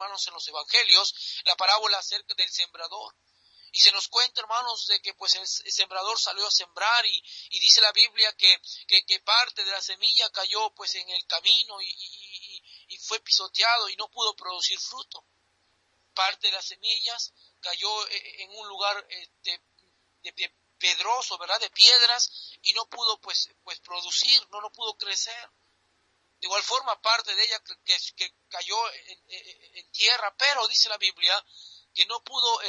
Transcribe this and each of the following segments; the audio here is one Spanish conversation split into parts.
hermanos, en los evangelios, la parábola acerca del sembrador. Y se nos cuenta, hermanos, de que pues el sembrador salió a sembrar y dice la Biblia que parte de la semilla cayó pues en el camino y fue pisoteado y no pudo producir fruto. Parte de las semillas cayó en un lugar de pedroso, ¿verdad? De piedras, y no pudo pues producir, no pudo crecer. De igual forma, parte de ella que cayó en tierra, pero dice la Biblia que no pudo,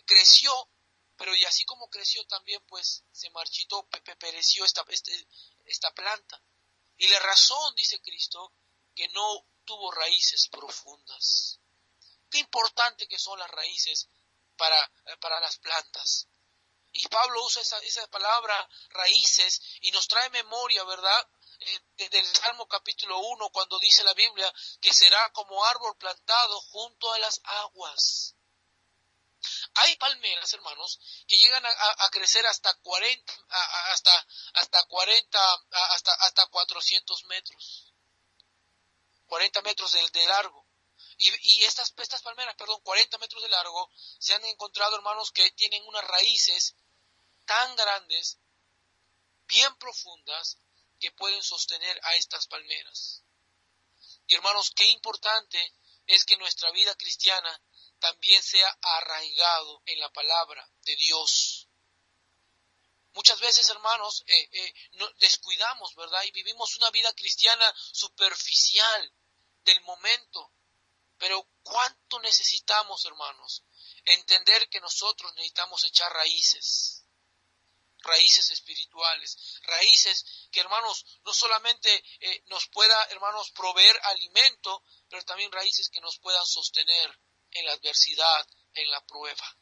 creció, pero y así como creció también pues se marchitó, pereció esta planta. Y la razón, dice Cristo, que no tuvo raíces profundas. Qué importante que son las raíces para las plantas. Y Pablo usa esa palabra raíces y nos trae memoria, ¿verdad? Del Salmo capítulo 1, cuando dice la Biblia que será como árbol plantado junto a las aguas. Hay palmeras, hermanos, que llegan a crecer hasta 400 metros. 40 metros de largo. Y estas palmeras, 40 metros de largo, se han encontrado, hermanos, que tienen unas raíces tan grandes, bien profundas, que pueden sostener a estas palmeras. Y hermanos, qué importante es que nuestra vida cristiana también sea arraigado en la palabra de Dios. Muchas veces, hermanos, descuidamos, ¿verdad? Y vivimos una vida cristiana superficial del momento. Pero ¿cuánto necesitamos, hermanos, entender que nosotros necesitamos echar raíces espirituales, raíces que, hermanos, no solamente nos pueda, hermanos, proveer alimento, pero también raíces que nos puedan sostener en la adversidad, en la prueba.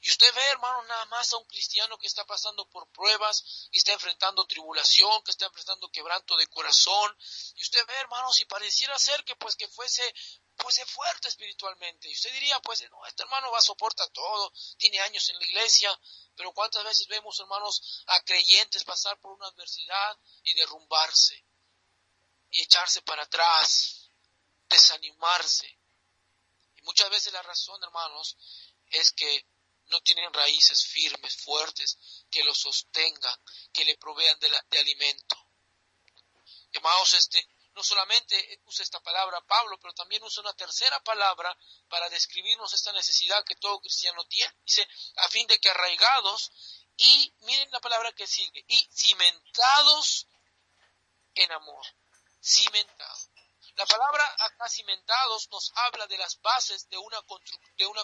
Y usted ve, hermano, nada más a un cristiano que está pasando por pruebas, que está enfrentando tribulación, que está enfrentando quebranto de corazón. Y usted ve, hermanos, y pareciera ser que fuese fuerte espiritualmente. Y usted diría, pues, no, este hermano soporta todo, tiene años en la iglesia. Pero cuántas veces vemos, hermanos, a creyentes pasar por una adversidad y derrumbarse, y echarse para atrás, desanimarse. Y muchas veces la razón, hermanos, es que no tienen raíces firmes, fuertes, que los sostengan, que le provean de alimento. Hermanos, no solamente usa esta palabra Pablo, pero también usa una tercera palabra para describirnos esta necesidad que todo cristiano tiene. Dice, a fin de que arraigados, y miren la palabra que sigue, y cimentados en amor. Cimentados. La palabra acá cimentados nos habla de las bases de una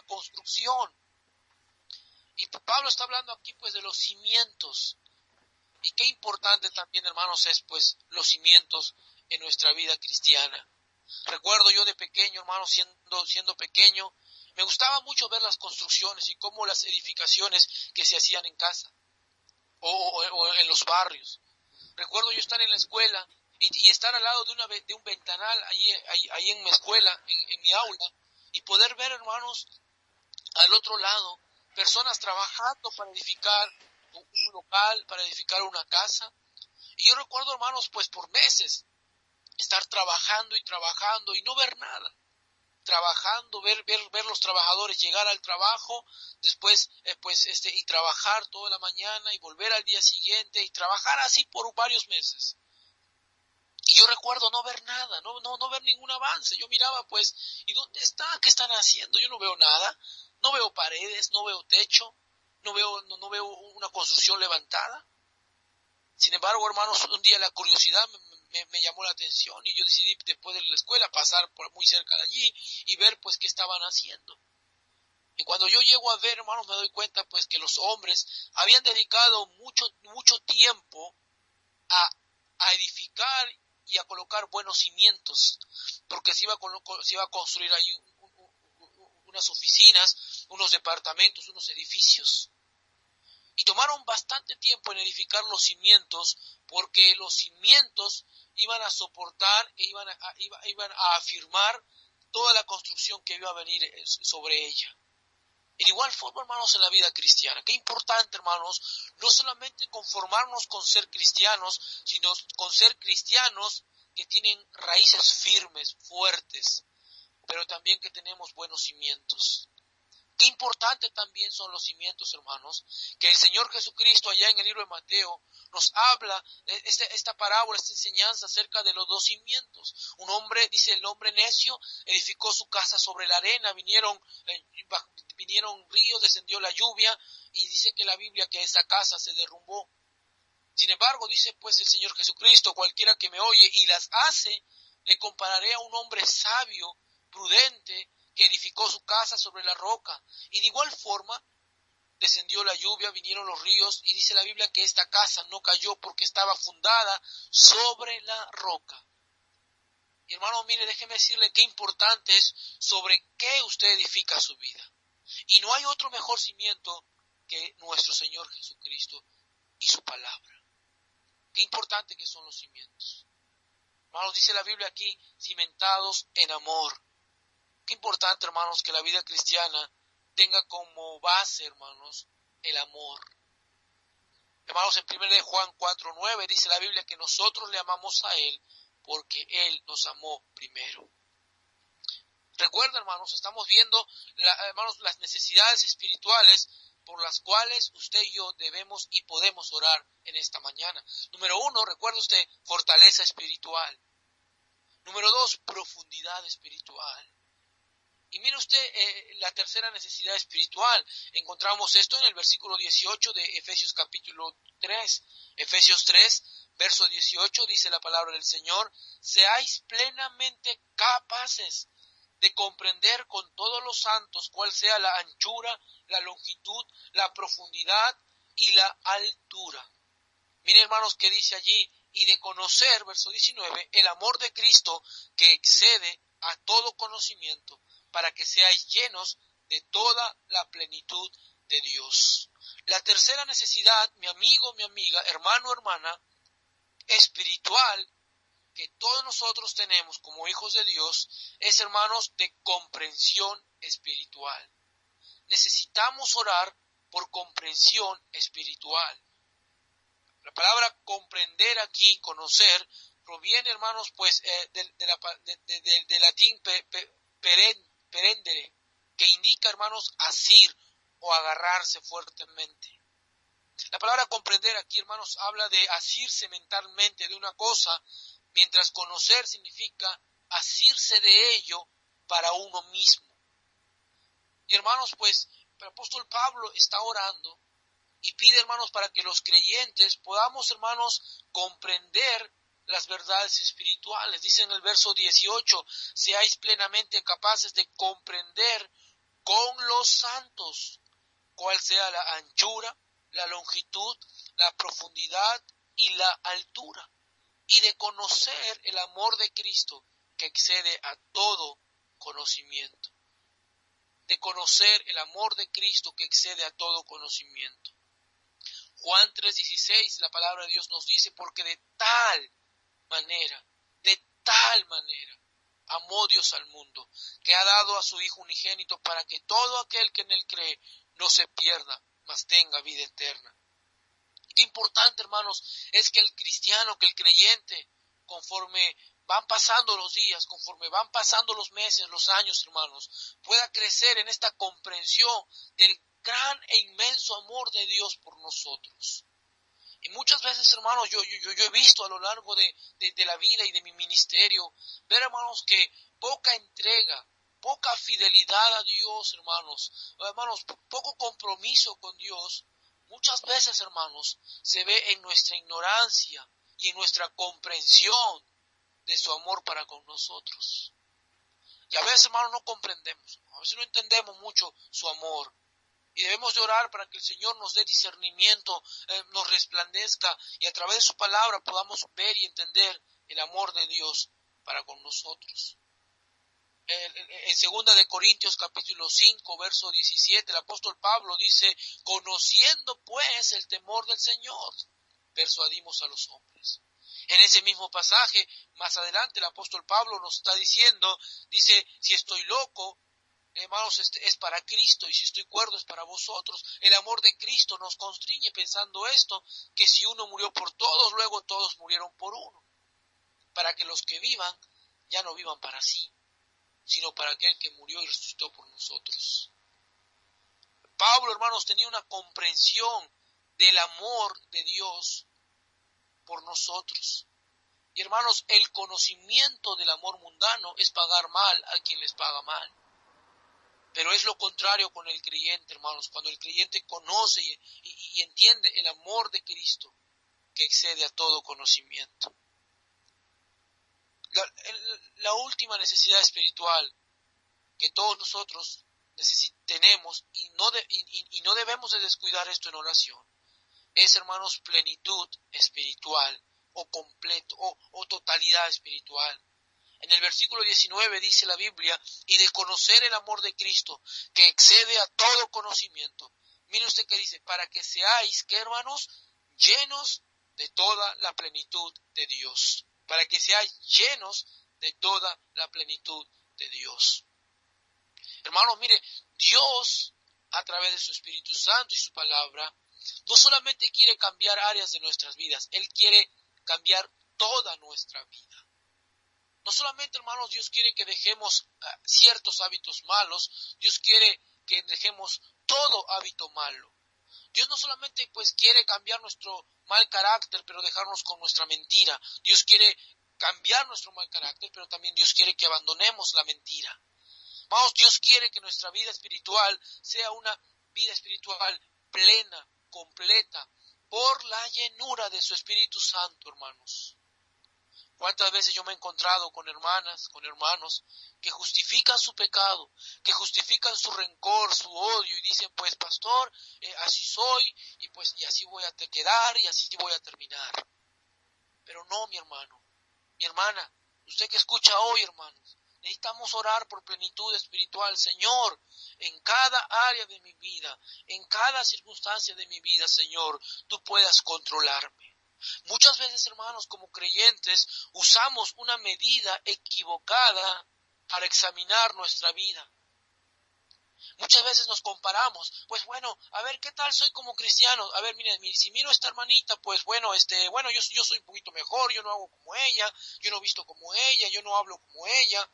construcción. Y Pablo está hablando aquí pues de los cimientos. Y qué importante también, hermanos, es pues los cimientos en nuestra vida cristiana. Recuerdo yo de pequeño, hermanos, siendo pequeño, me gustaba mucho ver las construcciones y cómo las edificaciones que se hacían en casa o en los barrios. Recuerdo yo estar en la escuela y estar al lado de un ventanal ahí en mi escuela, en mi aula, y poder ver, hermanos, al otro lado, personas trabajando para edificar un local, para edificar una casa. Y yo recuerdo, hermanos, pues por meses estar trabajando y no ver nada. Trabajando, ver los trabajadores llegar al trabajo, después y trabajar toda la mañana y volver al día siguiente y trabajar así por varios meses. Y yo recuerdo no ver nada, no ver ningún avance. Yo miraba pues, ¿y dónde está? ¿Qué están haciendo? Yo no veo nada, no veo paredes, no veo techo, no veo una construcción levantada. Sin embargo, hermanos, un día la curiosidad me llamó la atención y yo decidí después de la escuela pasar por muy cerca de allí y ver pues qué estaban haciendo. Y cuando yo llego a ver, hermanos, me doy cuenta pues que los hombres habían dedicado mucho tiempo a edificar y a colocar buenos cimientos, porque se iba a construir ahí unas oficinas, unos departamentos, unos edificios. Y tomaron bastante tiempo en edificar los cimientos, porque los cimientos iban a soportar e iban a afirmar toda la construcción que iba a venir sobre ella. De igual forma, hermanos, en la vida cristiana, qué importante, hermanos, no solamente conformarnos con ser cristianos, sino con ser cristianos que tienen raíces firmes, fuertes. pero también que tenemos buenos cimientos. Qué importante también son los cimientos, hermanos, que el Señor Jesucristo allá en el libro de Mateo nos habla esta parábola, esta enseñanza acerca de los dos cimientos. Un hombre, dice, el hombre necio edificó su casa sobre la arena, vinieron ríos, descendió la lluvia, y dice que la Biblia que esa casa se derrumbó. Sin embargo, dice pues el Señor Jesucristo, cualquiera que me oye y las hace, le compararé a un hombre sabio, prudente, que edificó su casa sobre la roca. Y de igual forma, descendió la lluvia, vinieron los ríos, y dice la Biblia que esta casa no cayó porque estaba fundada sobre la roca. Y hermano, mire, déjeme decirle qué importante es sobre qué usted edifica su vida. Y no hay otro mejor cimiento que nuestro Señor Jesucristo y su palabra. Qué importante que son los cimientos. Hermanos, dice la Biblia aquí, cimentados en amor. Qué importante, hermanos, que la vida cristiana tenga como base, hermanos, el amor. Hermanos, en 1 Juan 4:9 dice la Biblia que nosotros le amamos a Él porque Él nos amó primero. Recuerda, hermanos, estamos viendo, hermanos, las necesidades espirituales por las cuales usted y yo debemos y podemos orar en esta mañana. Número 1, recuerde usted, fortaleza espiritual. Número 2, profundidad espiritual. Y mire usted la tercera necesidad espiritual. Encontramos esto en el versículo 18 de Efesios capítulo 3. Efesios 3, verso 18, dice la palabra del Señor: seáis plenamente capaces de comprender con todos los santos cuál sea la anchura, la longitud, la profundidad y la altura. Miren, hermanos, que dice allí, y de conocer, verso 19, el amor de Cristo que excede a todo conocimiento, para que seáis llenos de toda la plenitud de Dios. La tercera necesidad, mi amigo, mi amiga, hermano, hermana, espiritual, que todos nosotros tenemos como hijos de Dios, es, hermanos, de comprensión espiritual. Necesitamos orar por comprensión espiritual. La palabra comprender aquí, conocer, proviene, hermanos, pues del latín perendere, que indica, hermanos, asir o agarrarse fuertemente. La palabra comprender aquí, hermanos, habla de asirse mentalmente de una cosa, mientras conocer significa asirse de ello para uno mismo. Y hermanos, pues el apóstol Pablo está orando y pide, hermanos, para que los creyentes podamos, hermanos, comprender las verdades espirituales. Dice en el verso 18, seáis plenamente capaces de comprender con los santos cuál sea la anchura, la longitud, la profundidad y la altura, y de conocer el amor de Cristo que excede a todo conocimiento. De conocer el amor de Cristo que excede a todo conocimiento. Juan 3:16, la palabra de Dios nos dice, porque de tal manera, amó Dios al mundo, que ha dado a su Hijo unigénito para que todo aquel que en él cree no se pierda, mas tenga vida eterna. Qué importante, hermanos, es que el cristiano, que el creyente, conforme van pasando los días, conforme van pasando los meses, los años, hermanos, pueda crecer en esta comprensión del gran e inmenso amor de Dios por nosotros. Y muchas veces, hermanos, yo he visto a lo largo de la vida y de mi ministerio, ver, hermanos, que poca entrega, poca fidelidad a Dios, hermanos, poco compromiso con Dios, muchas veces, hermanos, se ve en nuestra ignorancia y en nuestra comprensión de su amor para con nosotros. Y a veces, hermanos, no comprendemos, a veces no entendemos mucho su amor. Y debemos de orar para que el Señor nos dé discernimiento, nos resplandezca y a través de su palabra podamos ver y entender el amor de Dios para con nosotros. En 2 de Corintios capítulo 5, verso 17, el apóstol Pablo dice, conociendo pues el temor del Señor, persuadimos a los hombres. En ese mismo pasaje, más adelante, el apóstol Pablo nos está diciendo, dice, si estoy loco, hermanos, es para Cristo, y si estoy cuerdo es para vosotros. El amor de Cristo nos constriñe pensando esto, que si uno murió por todos, luego todos murieron por uno, para que los que vivan ya no vivan para sí, sino para aquel que murió y resucitó por nosotros. Pablo, hermanos, tenía una comprensión del amor de Dios por nosotros. Y hermanos, el conocimiento del amor mundano es pagar mal a quien les paga mal. Pero es lo contrario con el creyente, hermanos, cuando el creyente conoce y entiende el amor de Cristo que excede a todo conocimiento. La última necesidad espiritual que todos nosotros tenemos y no debemos de descuidar esto en oración es, hermanos, plenitud espiritual o completo o totalidad espiritual. En el versículo 19 dice la Biblia, y de conocer el amor de Cristo, que excede a todo conocimiento. Mire usted que dice, para que seáis, ¿qué, hermanos? Llenos de toda la plenitud de Dios. Para que seáis llenos de toda la plenitud de Dios. Hermanos, mire, Dios, a través de su Espíritu Santo y su palabra, no solamente quiere cambiar áreas de nuestras vidas, Él quiere cambiar toda nuestra vida. No solamente, hermanos, Dios quiere que dejemos ciertos hábitos malos, Dios quiere que dejemos todo hábito malo. Dios no solamente pues quiere cambiar nuestro mal carácter, pero dejarnos con nuestra mentira. Dios quiere cambiar nuestro mal carácter, pero también Dios quiere que abandonemos la mentira. Hermanos, Dios quiere que nuestra vida espiritual sea una vida espiritual plena, completa, por la llenura de su Espíritu Santo, hermanos. ¿Cuántas veces yo me he encontrado con hermanas, con hermanos que justifican su pecado, que justifican su rencor, su odio y dicen, pues pastor, así soy y así voy a quedar y así voy a terminar? Pero no, mi hermano, mi hermana, usted que escucha hoy, hermanos, necesitamos orar por plenitud espiritual. Señor, en cada área de mi vida, en cada circunstancia de mi vida, Señor, tú puedas controlarme. Muchas veces, hermanos, como creyentes, usamos una medida equivocada para examinar nuestra vida. Muchas veces nos comparamos, pues bueno, a ver, ¿qué tal soy como cristiano? A ver, mire, si miro a esta hermanita, pues bueno, yo soy un poquito mejor, yo no hago como ella, yo no visto como ella, yo no hablo como ella,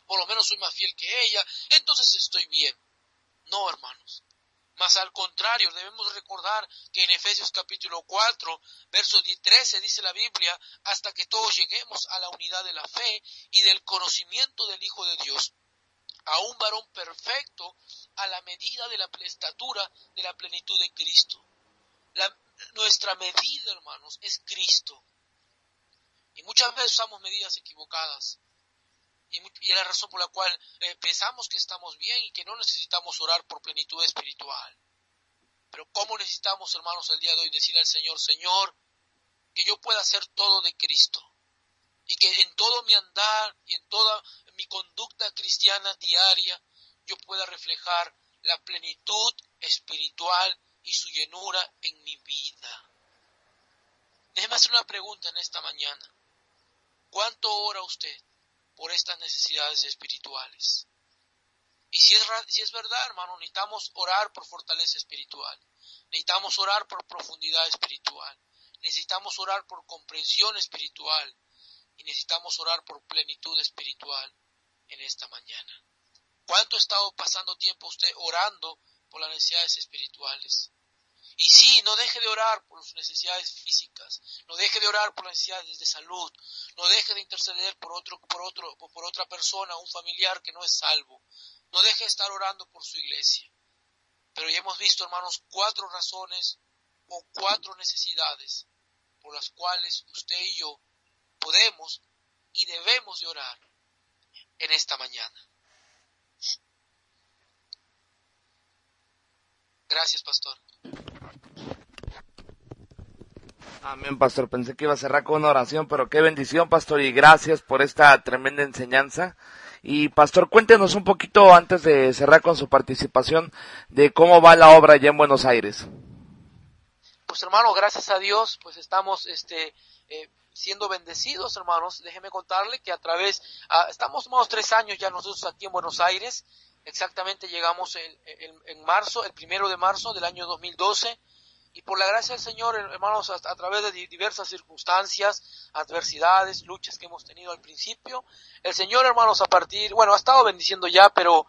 por lo menos soy más fiel que ella, entonces estoy bien. No, hermanos. Mas al contrario, debemos recordar que en Efesios capítulo 4, verso 13 dice la Biblia, hasta que todos lleguemos a la unidad de la fe y del conocimiento del Hijo de Dios, a un varón perfecto a la medida de la estatura de la plenitud de Cristo. Nuestra medida, hermanos, es Cristo. Y muchas veces usamos medidas equivocadas. Y es la razón por la cual pensamos que estamos bien y que no necesitamos orar por plenitud espiritual. Pero ¿cómo necesitamos, hermanos, el día de hoy decirle al Señor, Señor, que yo pueda hacer todo de Cristo? Y que en todo mi andar y en toda mi conducta cristiana diaria yo pueda reflejar la plenitud espiritual y su llenura en mi vida. Déjeme hacer una pregunta en esta mañana. ¿Cuánto ora usted por estas necesidades espirituales? Y si es verdad, hermano, necesitamos orar por fortaleza espiritual, necesitamos orar por profundidad espiritual, necesitamos orar por comprensión espiritual y necesitamos orar por plenitud espiritual en esta mañana. ¿Cuánto ha estado pasando tiempo usted orando por las necesidades espirituales? Y sí, no deje de orar por sus necesidades físicas, no deje de orar por las necesidades de salud, no deje de interceder por otra persona, un familiar que no es salvo, no deje de estar orando por su iglesia. Pero ya hemos visto, hermanos, 4 razones o 4 necesidades por las cuales usted y yo podemos y debemos de orar en esta mañana. Gracias, pastor. Amén, pastor. Pensé que iba a cerrar con una oración, pero qué bendición, pastor, y gracias por esta tremenda enseñanza. Y pastor, cuéntenos un poquito antes de cerrar con su participación de cómo va la obra allá en Buenos Aires. Pues hermano, gracias a Dios, pues estamos siendo bendecidos, hermanos. Déjeme contarle que estamos unos 3 años ya nosotros aquí en Buenos Aires. Exactamente llegamos en marzo, el 1 de marzo del año 2012. Y por la gracia del Señor, hermanos, a través de diversas circunstancias, adversidades, luchas que hemos tenido al principio, el Señor, hermanos, ha estado bendiciendo ya, pero